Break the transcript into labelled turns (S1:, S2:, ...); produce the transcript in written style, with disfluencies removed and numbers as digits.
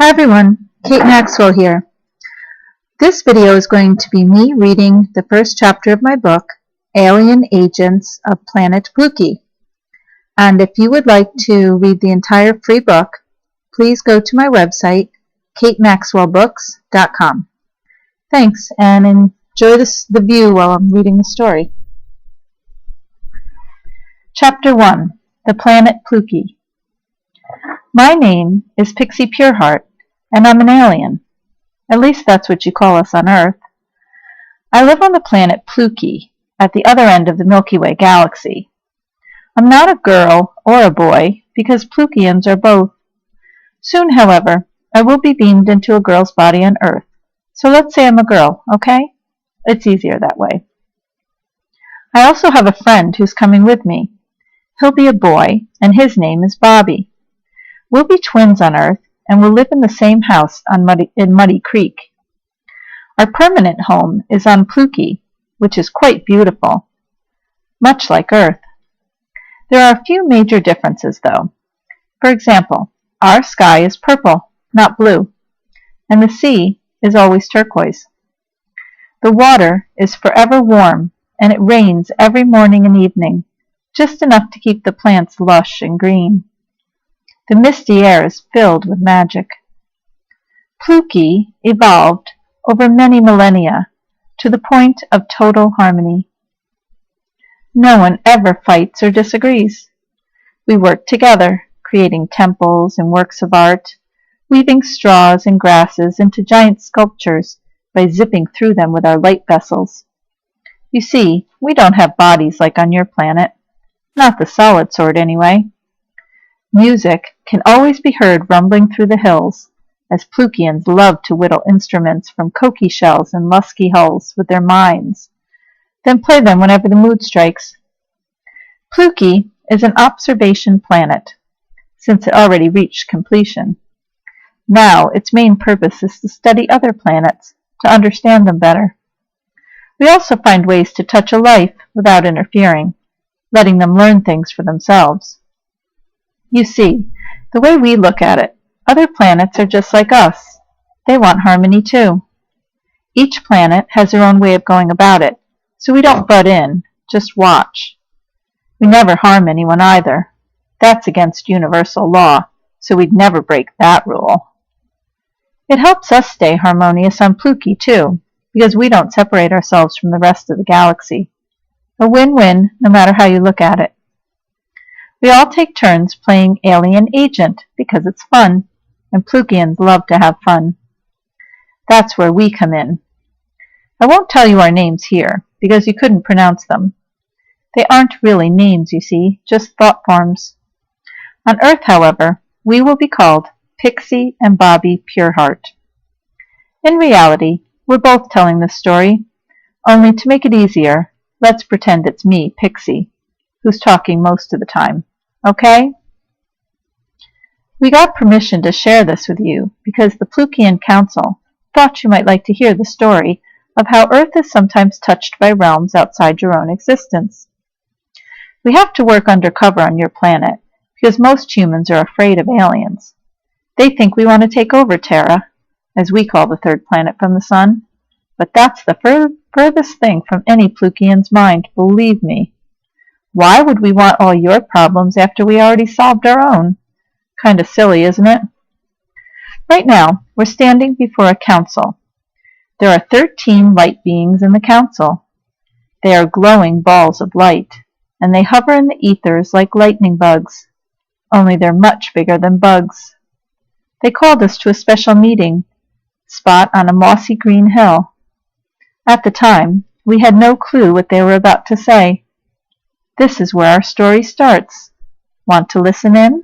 S1: Hi everyone, Kate Maxwell here. This video is going to be me reading the first chapter of my book, Alien Agents of Planet Plukey. And if you would like to read the entire free book, please go to my website, katemaxwellbooks.com. Thanks, and enjoy the view while I'm reading the story. Chapter 1, The Planet Plukey. My name is Pixie Pureheart, and I'm an alien. At least that's what you call us on Earth. I live on the planet Plukey, at the other end of the Milky Way galaxy. I'm not a girl or a boy, because Plukeyians are both. Soon, however, I will be beamed into a girl's body on Earth. So let's say I'm a girl, okay? It's easier that way. I also have a friend who's coming with me. He'll be a boy, and his name is Bobby. We'll be twins on Earth, and we'll live in the same house in Muddy Creek. Our permanent home is on Plukey, which is quite beautiful, much like Earth. There are a few major differences, though. For example, our sky is purple, not blue, and the sea is always turquoise. The water is forever warm, and it rains every morning and evening, just enough to keep the plants lush and green. The misty air is filled with magic. Plukey evolved over many millennia to the point of total harmony. No one ever fights or disagrees. We work together, creating temples and works of art, weaving straws and grasses into giant sculptures by zipping through them with our light vessels. You see, we don't have bodies like on your planet. Not the solid sort, anyway. Music can always be heard rumbling through the hills, as Plukeyians love to whittle instruments from coqui shells and lusky hulls with their minds, then play them whenever the mood strikes. Plukey is an observation planet, since it already reached completion. Now its main purpose is to study other planets, to understand them better. We also find ways to touch a life without interfering, letting them learn things for themselves. You see, the way we look at it, other planets are just like us. They want harmony too. Each planet has their own way of going about it, so we don't butt in, just watch. We never harm anyone either. That's against universal law, so we'd never break that rule. It helps us stay harmonious on Plukey too, because we don't separate ourselves from the rest of the galaxy. A win-win, no matter how you look at it. We all take turns playing alien agent because it's fun, and Plukeyians love to have fun. That's where we come in. I won't tell you our names here, because you couldn't pronounce them. They aren't really names, you see, just thought forms. On Earth, however, we will be called Pixie and Bobby Pureheart. In reality, we're both telling this story, only to make it easier, let's pretend it's me, Pixie, who's talking most of the time. Okay? We got permission to share this with you because the Plukeyian Council thought you might like to hear the story of how Earth is sometimes touched by realms outside your own existence. We have to work undercover on your planet because most humans are afraid of aliens. They think we want to take over Terra, as we call the third planet from the sun, but that's the furthest thing from any Plukeyian's mind, believe me. Why would we want all your problems after we already solved our own? Kinda silly, isn't it? Right now, we're standing before a council. There are 13 light beings in the council. They are glowing balls of light, and they hover in the ethers like lightning bugs, only they're much bigger than bugs. They called us to a special meeting spot on a mossy green hill. At the time, we had no clue what they were about to say. This is where our story starts. Want to listen in?